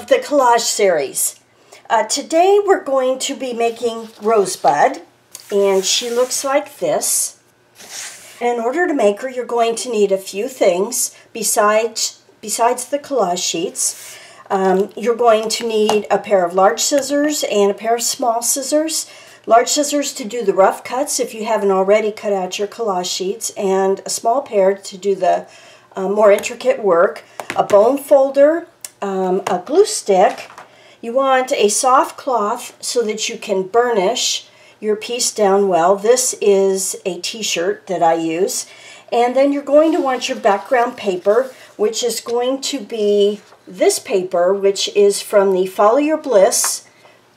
the collage series. Today we're going to be making Rosebud, and she looks like this. In order to make her, you're going to need a few things besides the collage sheets. You're going to need a pair of large scissors and a pair of small scissors. Large scissors to do the rough cuts if you haven't already cut out your collage sheets, and a small pair to do the more intricate work. A bone folder, a glue stick. You want a soft cloth so that you can burnish your piece down well. This is a t-shirt that I use. And then you're going to want your background paper, which is going to be this paper, which is from the Follow Your Bliss,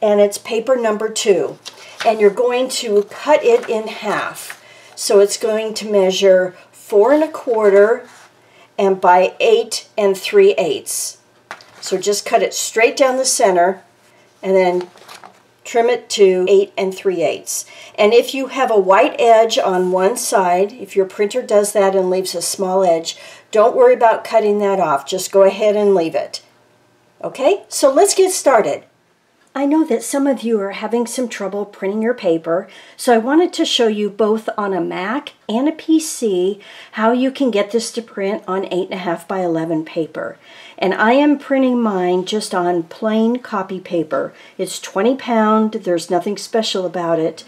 and it's paper number 2. And you're going to cut it in half. So it's going to measure 4 1/4 and by 8 3/8. So just cut it straight down the center and then trim it to 8 3/8. And if you have a white edge on one side, if your printer does that and leaves a small edge, don't worry about cutting that off. Just go ahead and leave it. Okay, so let's get started. I know that some of you are having some trouble printing your paper, so I wanted to show you both on a Mac and a PC how you can get this to print on 8.5 by 11 paper. And I am printing mine just on plain copy paper. It's 20 pound, there's nothing special about it,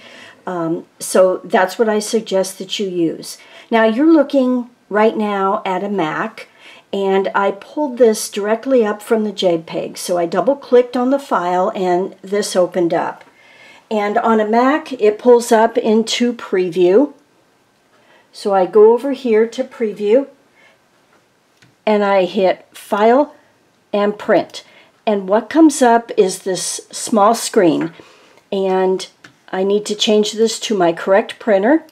so that's what I suggest that you use. Now you're looking right now at a Mac, and I pulled this directly up from the JPEG. So I double-clicked on the file and this opened up. And on a Mac, it pulls up into Preview. So I go over here to Preview, and I hit File and Print. And what comes up is this small screen. And I need to change this to my correct printer.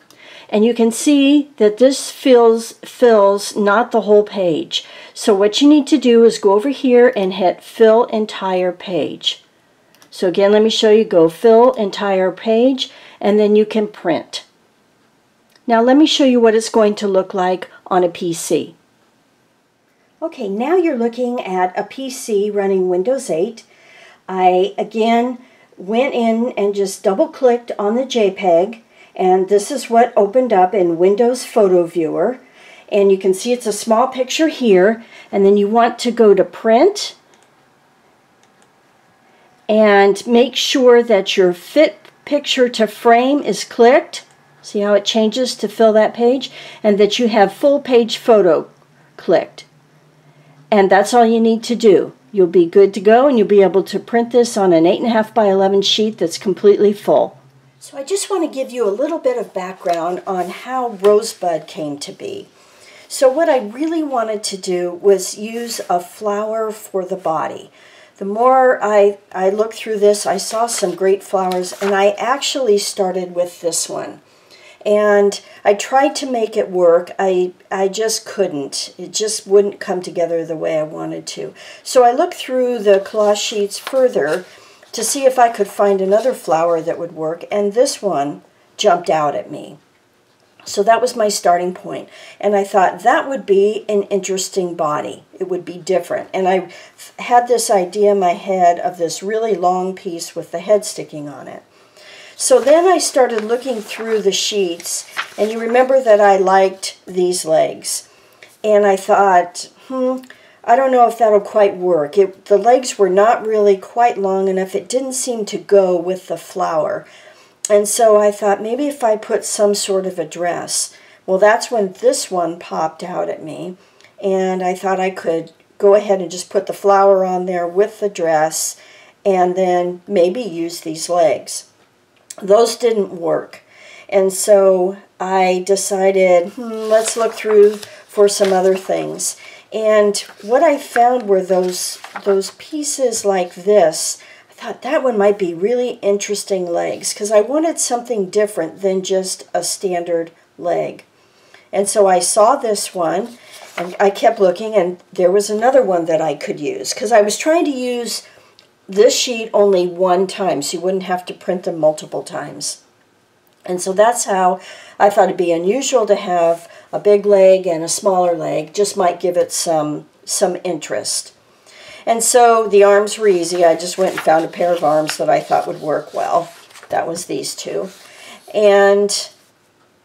And you can see that this fills not the whole page. So what you need to do is go over here and hit Fill Entire Page. So again, let me show you. Go Fill Entire Page, and then you can print. Now let me show you what it's going to look like on a PC. Okay, now you're looking at a PC running Windows 8. I again went in and just double-clicked on the JPEG. And this is what opened up in Windows Photo Viewer. And you can see it's a small picture here. And then you want to go to Print. And make sure that your Fit Picture to Frame is clicked. See how it changes to fill that page? And that you have Full Page Photo clicked. And that's all you need to do. You'll be good to go, and you'll be able to print this on an 8.5 by 11 sheet that's completely full. So I just want to give you a little bit of background on how Rosebud came to be. So what I really wanted to do was use a flower for the body. The more I looked through this, I saw some great flowers, and I actually started with this one. And I tried to make it work. I just couldn't. It just wouldn't come together the way I wanted to. So I looked through the collage sheets further to see if I could find another flower that would work, and this one jumped out at me. So that was my starting point, and I thought that would be an interesting body. It would be different, and I had this idea in my head of this really long piece with the head sticking on it. So then I started looking through the sheets, and you remember that I liked these legs, and I thought, I don't know if that'll quite work. The legs were not really quite long enough. It didn't seem to go with the flower. And so I thought maybe if I put some sort of a dress. Well, that's when this one popped out at me. And I thought I could go ahead and just put the flower on there with the dress and then maybe use these legs. Those didn't work. And so I decided, let's look through for some other things. And what I found were those pieces like this. I thought that one might be really interesting legs because I wanted something different than just a standard leg. And so I saw this one, and I kept looking, and there was another one that I could use because I was trying to use this sheet only one time so you wouldn't have to print them multiple times. And so that's how I thought it'd be unusual to have a big leg and a smaller leg. Just might give it some interest. And so the arms were easy. I just went and found a pair of arms that I thought would work well. That was these two. And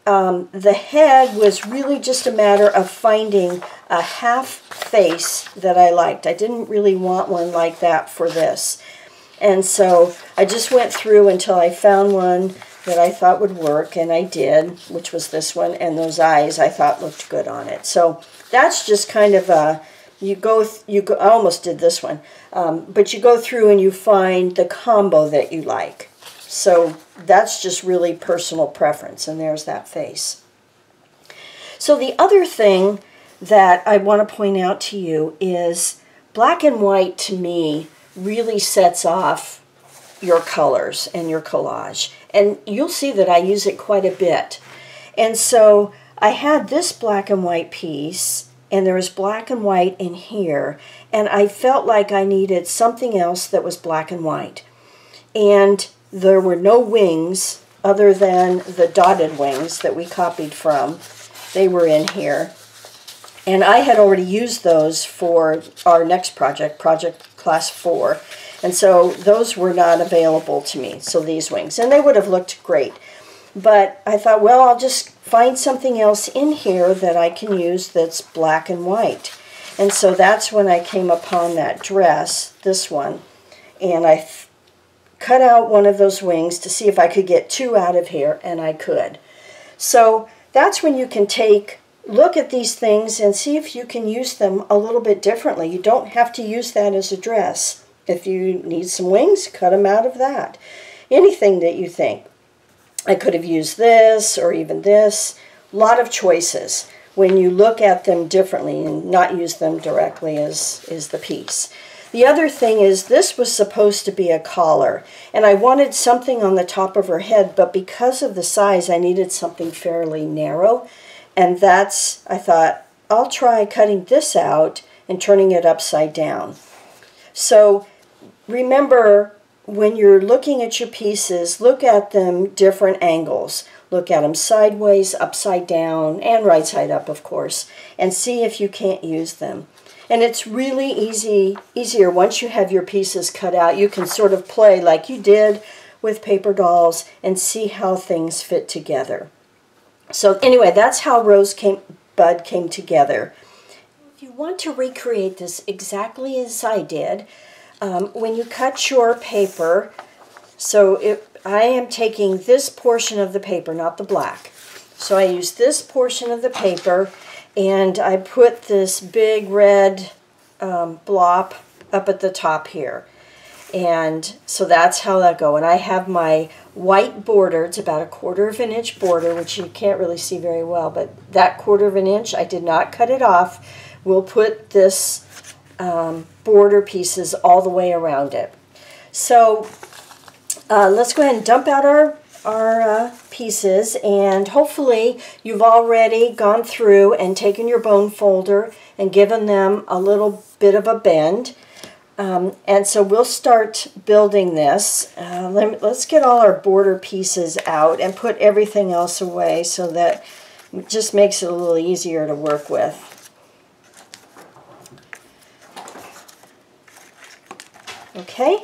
the head was really just a matter of finding a half face that I liked. I didn't really want one like that for this. And so I just went through until I found one that I thought would work, and I did, which was this one, and those eyes I thought looked good on it. So that's just kind of a, I almost did this one, but you go through and you find the combo that you like. So that's just really personal preference, and there's that face. So the other thing that I want to point out to you is black and white, to me, really sets off your colors and your collage. And you'll see that I use it quite a bit. And so I had this black and white piece, and there was black and white in here, and I felt like I needed something else that was black and white. And there were no wings other than the dotted wings that we copied from. They were in here. And I had already used those for our next project, Project Class 4. And so those were not available to me, so these wings. And they would have looked great. But I thought, well, I'll just find something else in here that I can use that's black and white. And so that's when I came upon that dress, this one. And I cut out one of those wings to see if I could get two out of here, and I could. So that's when you can look at these things and see if you can use them a little bit differently. You don't have to use that as a dress. If you need some wings, cut them out of that. Anything that you think. I could have used this or even this. A lot of choices when you look at them differently and not use them directly as the piece. The other thing is this was supposed to be a collar, and I wanted something on the top of her head, but because of the size I needed something fairly narrow, and I thought, I'll try cutting this out and turning it upside down. So remember, when you're looking at your pieces, look at them different angles. Look at them sideways, upside down, and right side up, of course, and see if you can't use them. And it's really easier once you have your pieces cut out. You can sort of play like you did with paper dolls and see how things fit together. So anyway, that's how Rosebud came together. If you want to recreate this exactly as I did, when you cut your paper, I am taking this portion of the paper, not the black. So I use this portion of the paper, and I put this big red blob up at the top here. And so that's how that go. And I have my white border. It's about 1/4 of an inch border, which you can't really see very well, but that 1/4 of an inch, I did not cut it off. We'll put this border pieces all the way around it. So let's go ahead and dump out our pieces, and hopefully you've already gone through and taken your bone folder and given them a little bit of a bend. And so we'll start building this. Let's get all our border pieces out and put everything else away so that it just makes it a little easier to work with. Okay,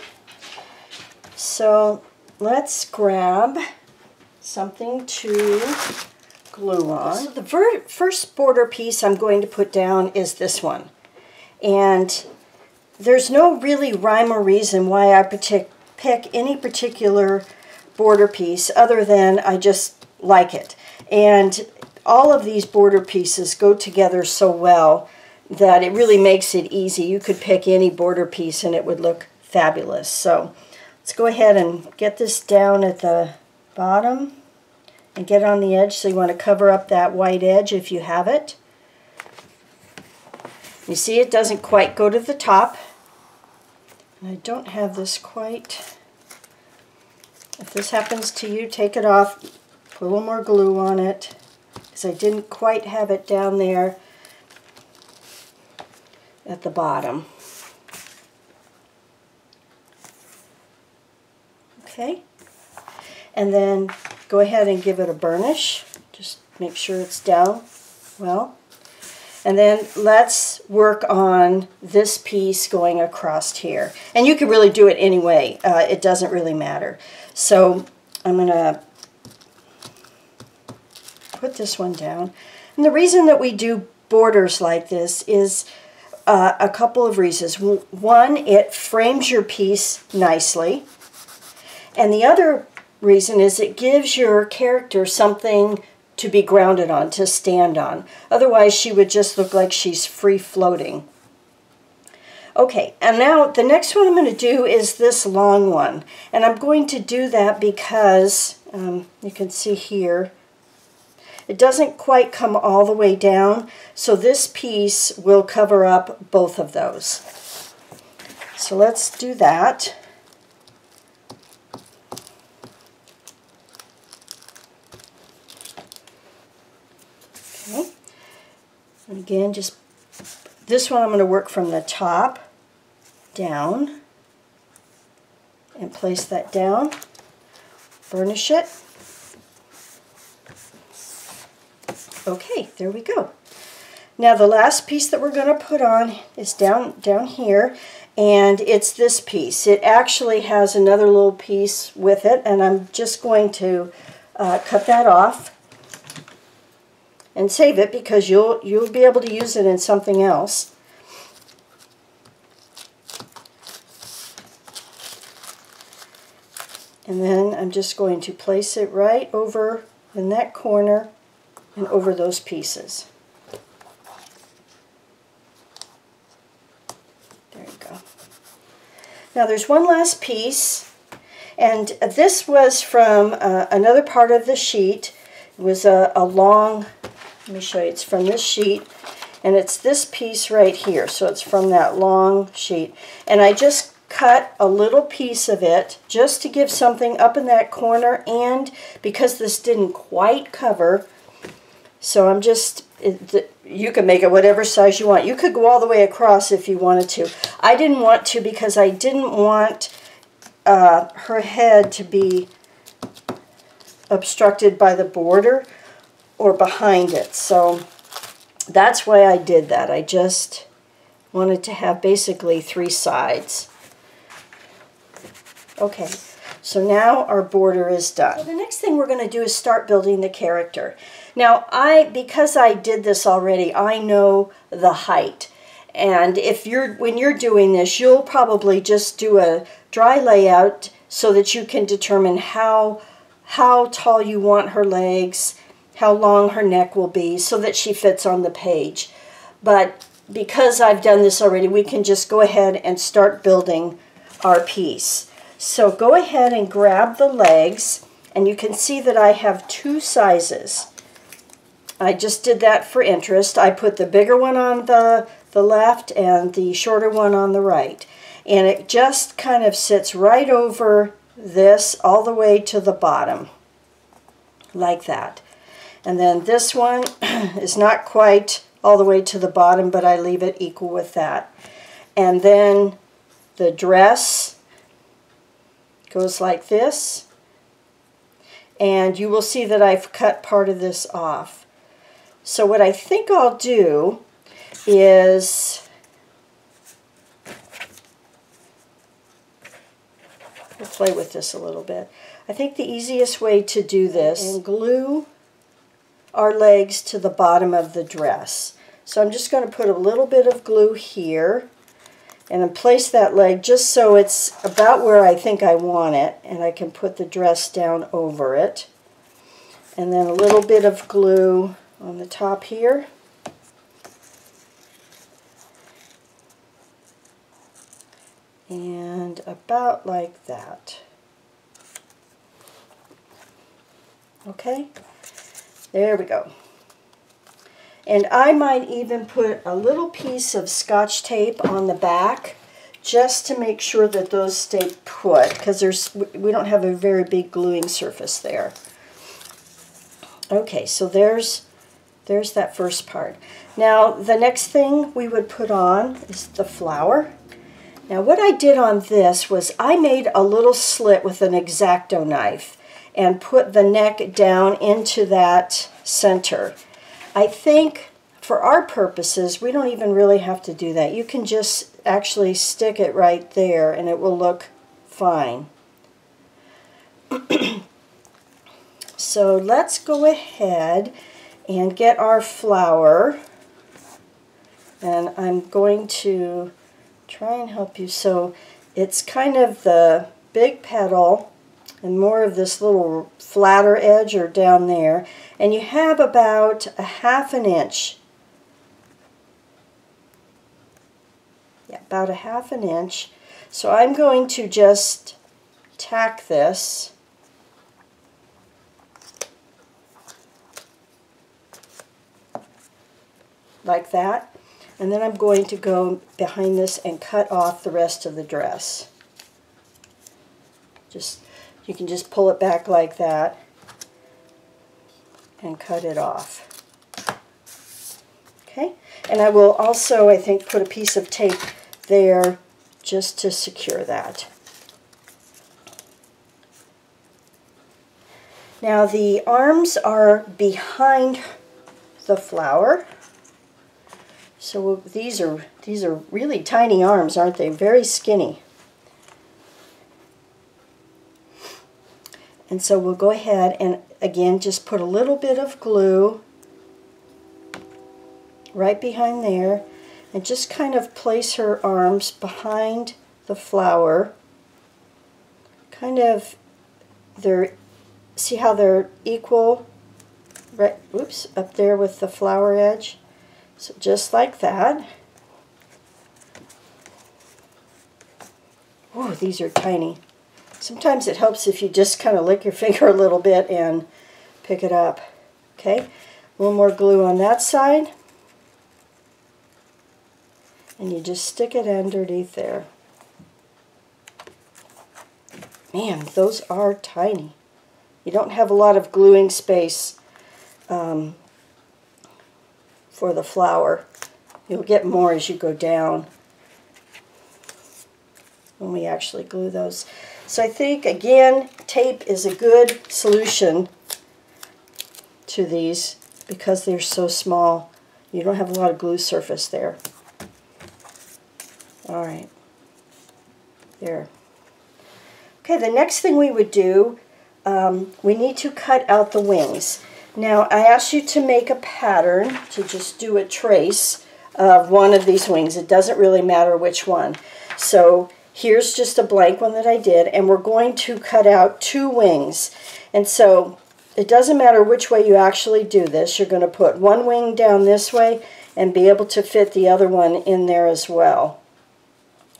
so let's grab something to glue on. So the first border piece I'm going to put down is this one. And there's no really rhyme or reason why I pick any particular border piece other than I just like it. And all of these border pieces go together so well that it really makes it easy. You could pick any border piece and it would look fabulous. So let's go ahead and get this down at the bottom and get on the edge. So you want to cover up that white edge if you have it. You see it doesn't quite go to the top. And I don't have this quite. If this happens to you, take it off, put a little more glue on it, because I didn't quite have it down there at the bottom. Okay, and then go ahead and give it a burnish. Just make sure it's down well. And then let's work on this piece going across here. And you can really do it anyway. It doesn't really matter. So I'm going to put this one down. And the reason that we do borders like this is a couple of reasons. One, it frames your piece nicely. And the other reason is it gives your character something to be grounded on, to stand on. Otherwise, she would just look like she's free floating. Okay, and now the next one I'm going to do is this long one. And I'm going to do that because, you can see here, it doesn't quite come all the way down, so this piece will cover up both of those. So let's do that. Okay. And again, just this one I'm going to work from the top down and place that down, burnish it. Okay, there we go. Now the last piece that we're going to put on is down here, and it's this piece. It actually has another little piece with it, and I'm just going to cut that off and save it because you'll be able to use it in something else. And then I'm just going to place it right over in that corner and over those pieces. There you go. Now there's one last piece, and this was from another part of the sheet. It was a long, let me show you, it's from this sheet, and it's this piece right here, so it's from that long sheet. And I just cut a little piece of it just to give something up in that corner, and because this didn't quite cover, so I'm just, you can make it whatever size you want. You could go all the way across if you wanted to. I didn't want to because I didn't want her head to be obstructed by the border or behind it. So that's why I did that. I just wanted to have basically 3 sides. Okay, so now our border is done. So the next thing we're going to do is start building the character. Now, because I did this already, I know the height. And when you're doing this, you'll probably just do a dry layout so that you can determine how tall you want her legs, how long her neck will be, so that she fits on the page. But because I've done this already, we can just go ahead and start building our piece. So go ahead and grab the legs, and you can see that I have 2 sizes. I just did that for interest. I put the bigger one on the left and the shorter one on the right. And it just kind of sits right over this all the way to the bottom, like that. And then this one is not quite all the way to the bottom, but I leave it equal with that. And then the dress goes like this. And you will see that I've cut part of this off. So what I think I'll do is, we'll play with this a little bit. I think the easiest way to do this is glue our legs to the bottom of the dress. So I'm just going to put a little bit of glue here and then place that leg just so it's about where I think I want it, and I can put the dress down over it. And then a little bit of glue on the top here. And about like that. Okay, there we go. And I might even put a little piece of Scotch tape on the back just to make sure that those stay put, because we don't have a very big gluing surface there. Okay, so there's that first part. Now the next thing we would put on is the flower. Now what I did on this was I made a little slit with an X-Acto knife and put the neck down into that center. I think for our purposes, we don't even really have to do that. You can just actually stick it right there and it will look fine. So let's go ahead and get our flower. And I'm going to try and help you. So it's kind of the big petal and more of this little flatter edge are down there. And you have about a ½ inch. Yeah, about a ½ inch. So I'm going to just tack this. Like that. And then I'm going to go behind this and cut off the rest of the dress. You can just pull it back like that and cut it off. Okay, and I will also, I think, put a piece of tape there just to secure that. Now the arms are behind the flower. So these are really tiny arms, aren't they? Very skinny. And so we'll go ahead and again just put a little bit of glue right behind there and just kind of place her arms behind the flower. Kind of, see how they're equal, right, oops, up there with the flower edge. So just like that. Oh, these are tiny. Sometimes it helps if you just kind of lick your finger a little bit and pick it up. Okay, a little more glue on that side. And you just stick it underneath there. Man, those are tiny. You don't have a lot of gluing space for the flower. You'll get more as you go down when we actually glue those. So I think, again, tape is a good solution to these because they're so small. You don't have a lot of glue surface there. All right, there. Okay, the next thing we would do, we need to cut out the wings. Now, I asked you to make a pattern, to just do a trace of one of these wings. It doesn't really matter which one. So here's just a blank one that I did, and we're going to cut out 2 wings. And so it doesn't matter which way you actually do this. You're going to put one wing down this way and be able to fit the other one in there as well.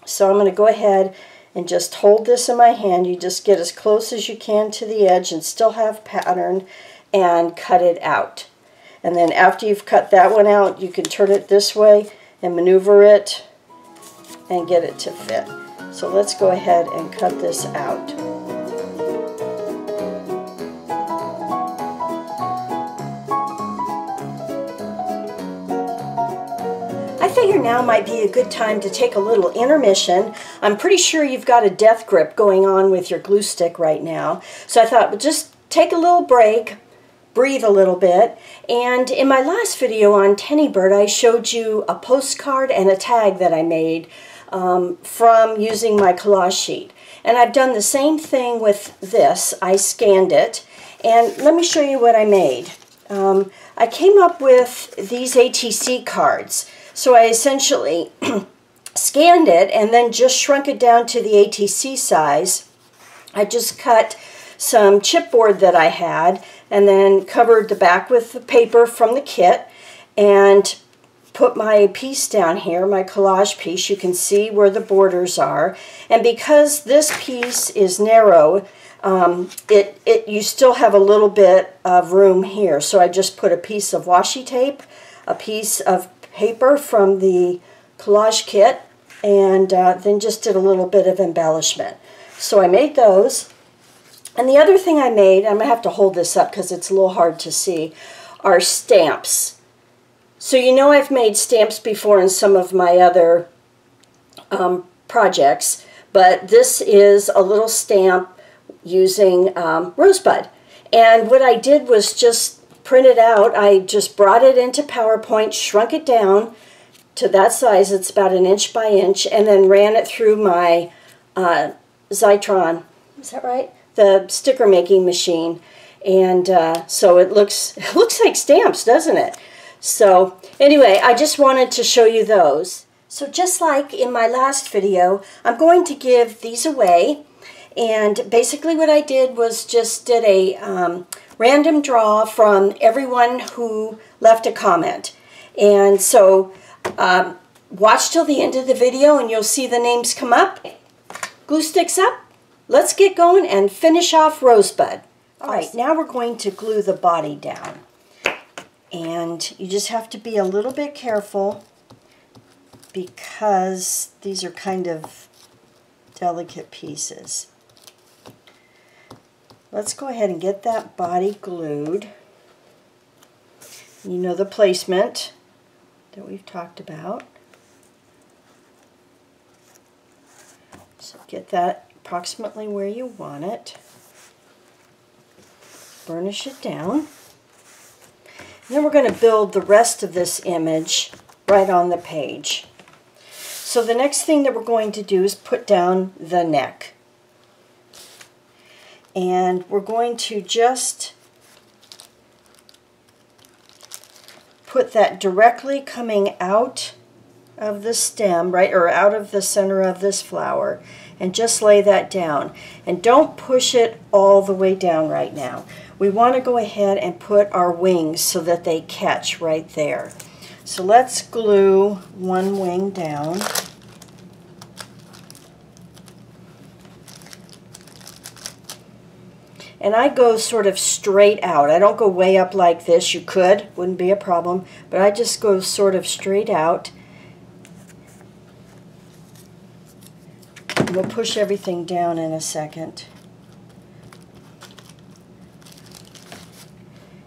So I'm going to go ahead and just hold this in my hand. You just get as close as you can to the edge and still have pattern and cut it out. And then after you've cut that one out, you can turn it this way and maneuver it and get it to fit. So let's go ahead and cut this out. I figure now might be a good time to take a little intermission. I'm pretty sure you've got a death grip going on with your glue stick right now. So I thought, well, just take a little break, breathe a little bit. And in my last video on Tennybird, I showed you a postcard and a tag that I made from using my collage sheet. And I've done the same thing with this. I scanned it. And let me show you what I made. I came up with these ATC cards. So I essentially scanned it and then just shrunk it down to the ATC size. I just cut some chipboard that I had and then covered the back with the paper from the kit and put my piece down here, my collage piece. You can see where the borders are. And because this piece is narrow, you still have a little bit of room here. So I just put a piece of washi tape, a piece of paper from the collage kit, and then just did a little bit of embellishment. So I made those. And the other thing I made, I'm going to have to hold this up because it's a little hard to see, are stamps. So you know I've made stamps before in some of my other projects, but this is a little stamp using Rosebud. And what I did was just print it out, I just brought it into PowerPoint, shrunk it down to that size. It's about 1 inch by inch, and then ran it through my Zytron. Is that right? The sticker making machine. And so it looks like stamps, doesn't it? So anyway, I just wanted to show you those. So just like in my last video, I'm going to give these away. And basically what I did was just did a random draw from everyone who left a comment. And so watch till the end of the video and you'll see the names come up. Glue sticks up. Let's get going and finish off Rosebud. All right, now we're going to glue the body down. And you just have to be a little bit careful because these are kind of delicate pieces. Let's go ahead and get that body glued. You know the placement that we've talked about. So get that approximately where you want it. Burnish it down. And then we're going to build the rest of this image right on the page. So the next thing that we're going to do is put down the neck. And we're going to just put that directly coming out of the stem, right, or out of the center of this flower, and just lay that down. And don't push it all the way down right now. We want to go ahead and put our wings so that they catch right there. So let's glue one wing down. And I go sort of straight out. I don't go way up like this. You could, wouldn't be a problem, but I just go sort of straight out. We'll push everything down in a second.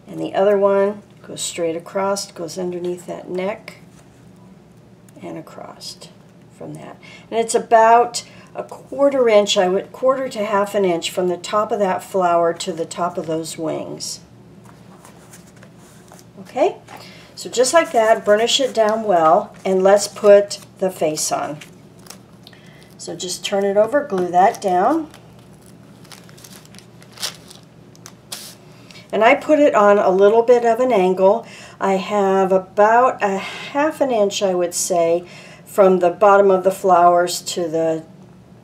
And the other one goes straight across, goes underneath that neck, and across from that. And it's about a 1/4 inch, I would 1/4 to 1/2 inch from the top of that flower to the top of those wings. Okay, so just like that, burnish it down well, and let's put the face on. So just turn it over, glue that down. And I put it on a little bit of an angle. I have about a 1/2 inch, I would say, from the bottom of the flowers to the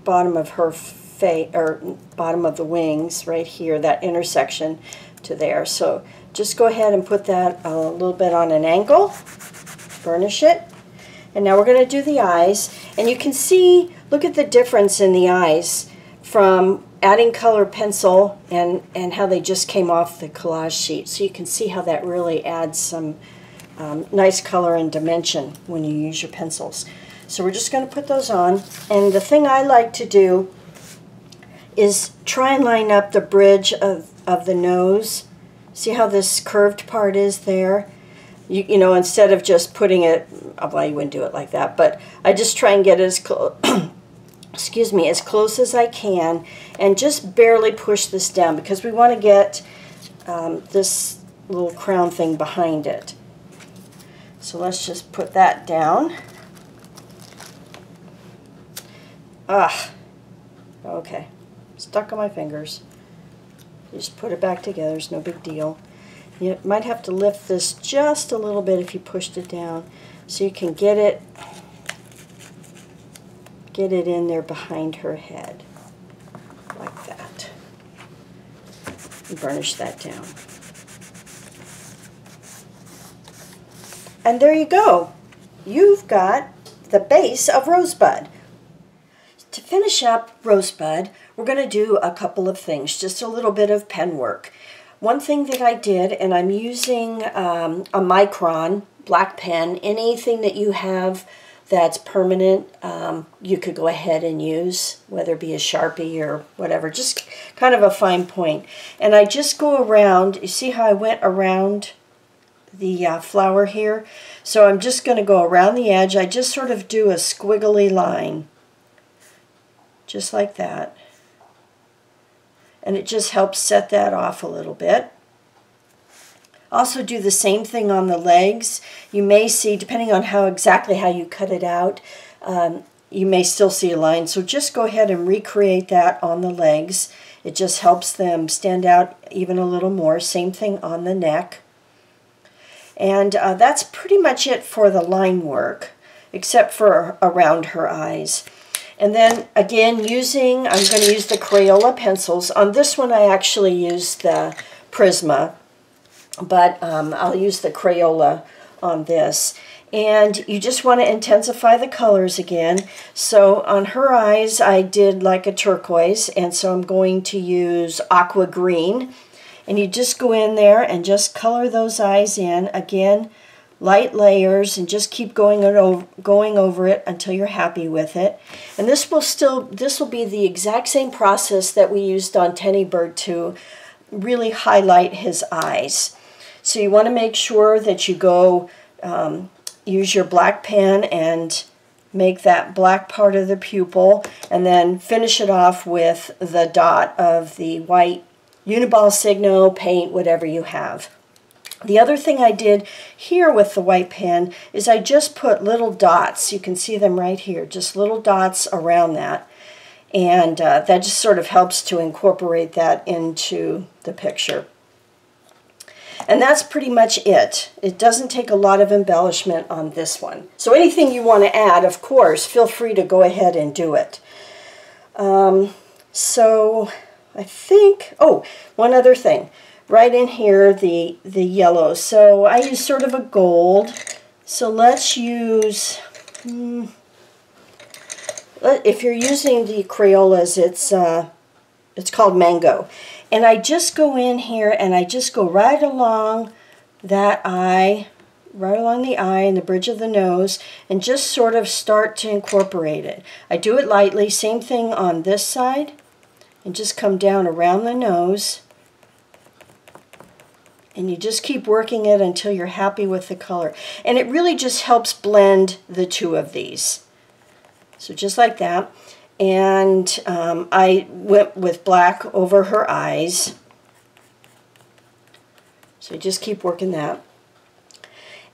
bottom of her face, or bottom of the wings, right here, that intersection to there. So just go ahead and put that a little bit on an angle, burnish it. And now we're going to do the eyes. And you can see, look at the difference in the eyes from adding color pencil and how they just came off the collage sheet. So you can see how that really adds some nice color and dimension when you use your pencils. So we're just going to put those on. And the thing I like to do is try and line up the bridge of the nose. See how this curved part is there? You know, instead of just putting it, well, you wouldn't do it like that, but I just try and get it as close, excuse me, as close as I can, and just barely push this down because we want to get this little crown thing behind it. So let's just put that down. Okay, stuck on my fingers. Just put it back together, it's no big deal. You might have to lift this just a little bit if you pushed it down so you can get it in there behind her head, like that. And burnish that down. And there you go. You've got the base of Rosebud. To finish up Rosebud, we're going to do a couple of things, just a little bit of pen work. One thing that I did, and I'm using a Micron black pen, anything that you have that's permanent, you could go ahead and use, whether it be a Sharpie or whatever, just kind of a fine point. And I just go around, you see how I went around the flower here? So I'm just going to go around the edge. I just sort of do a squiggly line, just like that. And it just helps set that off a little bit. Also do the same thing on the legs. You may see, depending on exactly how you cut it out, you may still see a line. So just go ahead and recreate that on the legs. It just helps them stand out even a little more. Same thing on the neck. And that's pretty much it for the line work, except for around her eyes. And then again, I'm going to use the Crayola pencils. On this one I actually used the Prisma, but I'll use the Crayola on this. And you just want to intensify the colors again. So on her eyes I did like a turquoise, and so I'm going to use aqua green. And you just go in there and just color those eyes in. Again, light layers, and just keep going over it until you're happy with it. And this will be the exact same process that we used on Tenny Bird to really highlight his eyes. So you want to make sure that you go use your black pen and make that black part of the pupil, and then finish it off with the dot of the white Uniball Signo paint, whatever you have. The other thing I did here with the white pen is I just put little dots. You can see them right here, just little dots around that. And that just sort of helps to incorporate that into the picture. And that's pretty much it. It doesn't take a lot of embellishment on this one. So anything you want to add, of course, feel free to go ahead and do it. So I think, oh, one other thing. Right in here, the yellow. So I use sort of a gold. So let's use, if you're using the Crayolas, it's called Mango. And I just go in here and I just go right along that eye, right along the eye and the bridge of the nose, and just sort of start to incorporate it. I do it lightly, same thing on this side, and just come down around the nose. And you just keep working it until you're happy with the color. And it really just helps blend the two of these. So just like that. And I went with black over her eyes. So just keep working that.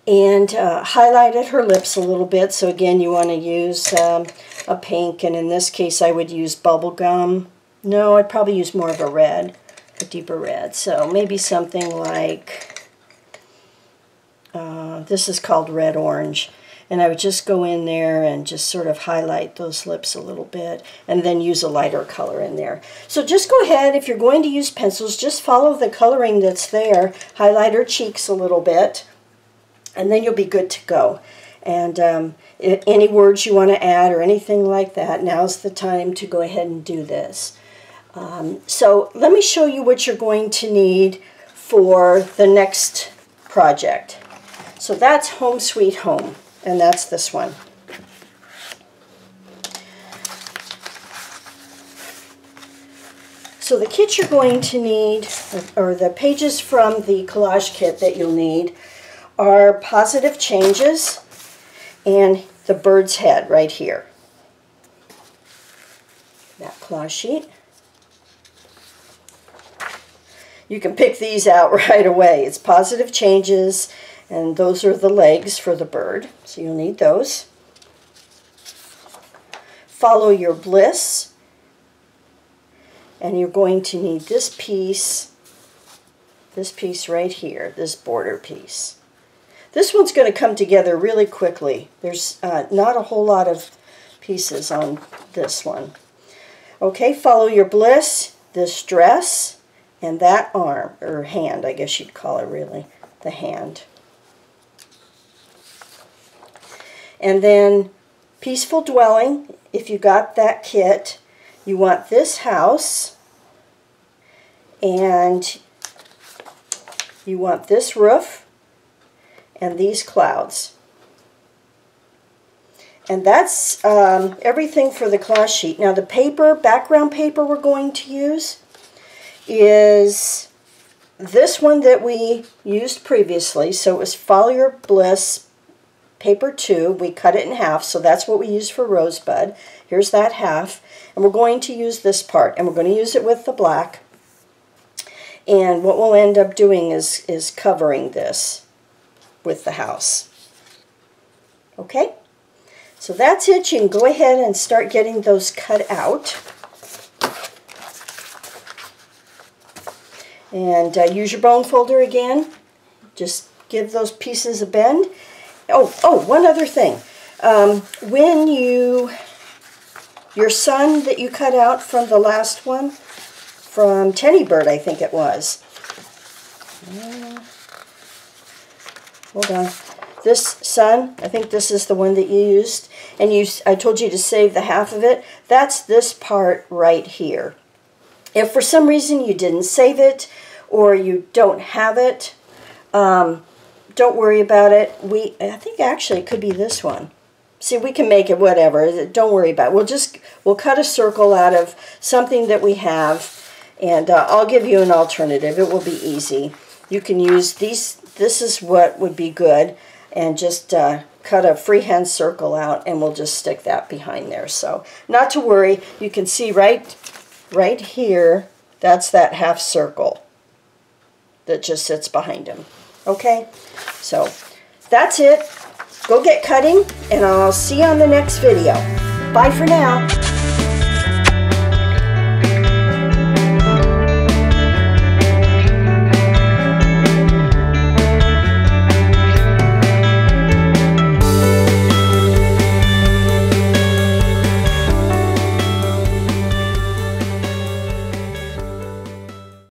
And highlighted her lips a little bit. So again, you want to use a pink. And in this case, I would use bubblegum. No, I'd probably use more of a red. A deeper red. So maybe something like, this is called red orange. And I would just go in there and just sort of highlight those lips a little bit, and then use a lighter color in there. So just go ahead, if you're going to use pencils, just follow the coloring that's there, highlight her cheeks a little bit, and then you'll be good to go. And any words you want to add or anything like that, now's the time to go ahead and do this. So let me show you what you're going to need for the next project. So that's Home Sweet Home, and that's this one. So the kit you're going to need, or the pages from the collage kit that you'll need, are Positive Changes and the bird's head right here. That collage sheet. You can pick these out right away. It's Positive Changes, and those are the legs for the bird, so you'll need those. Follow Your Bliss, and you're going to need this piece right here, this border piece. This one's going to come together really quickly. There's not a whole lot of pieces on this one. Okay, Follow Your Bliss, this dress, and that arm, or hand, I guess you'd call it really, the hand. And then Peaceful Dwelling, if you got that kit, you want this house, and you want this roof, and these clouds. And that's everything for the collage sheet. Now the paper, background paper we're going to use is this one that we used previously. So it was Follow Your Bliss paper 2. We cut it in half, so that's what we used for Rosebud. Here's that half, and we're going to use this part, and we're going to use it with the black. And what we'll end up doing is covering this with the house. Okay? So that's it. You can go ahead and start getting those cut out. And use your bone folder again. Just give those pieces a bend. Oh, one other thing. When your sun that you cut out from the last one, from Tenny Bird, I think it was. Hold on. This sun, I think this is the one that you used, and I told you to save the half of it. That's this part right here. If for some reason you didn't save it or you don't have it, don't worry about it. I think actually it could be this one. See, we can make it whatever. Don't worry about it. We'll cut a circle out of something that we have, and I'll give you an alternative. It will be easy. You can use these. This is what would be good, and just cut a freehand circle out, and we'll just stick that behind there. So not to worry. You can see right here, that's that half circle that just sits behind him. Okay, so that's it. Go get cutting, and I'll see you on the next video. Bye for now.